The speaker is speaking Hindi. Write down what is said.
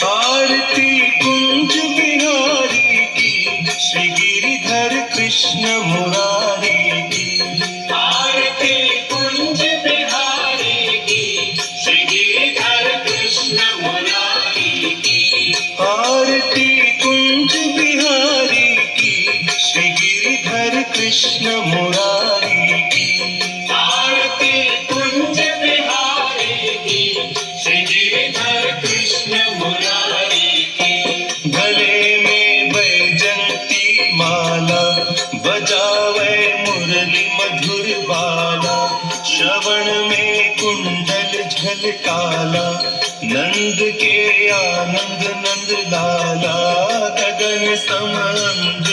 आरती कुंज बिहारी की, श्री गिरिधर कृष्ण मुरारी की। आरती कुंज बिहारी की, श्री गिरिधर कृष्ण मुरारी की। आरती कुंज बिहारी की, श्री गिरिधर कृष्ण मुरारी की। आरती कुंज बिहारी की, श्री गिरिधर कृष्ण मुरारी की। गले में बैजंती माला, बजावे मुरली मधुर बाला। श्रवण में कुंडल झलकाला, नंद के आनंद नंद लाला। गगन सम अंग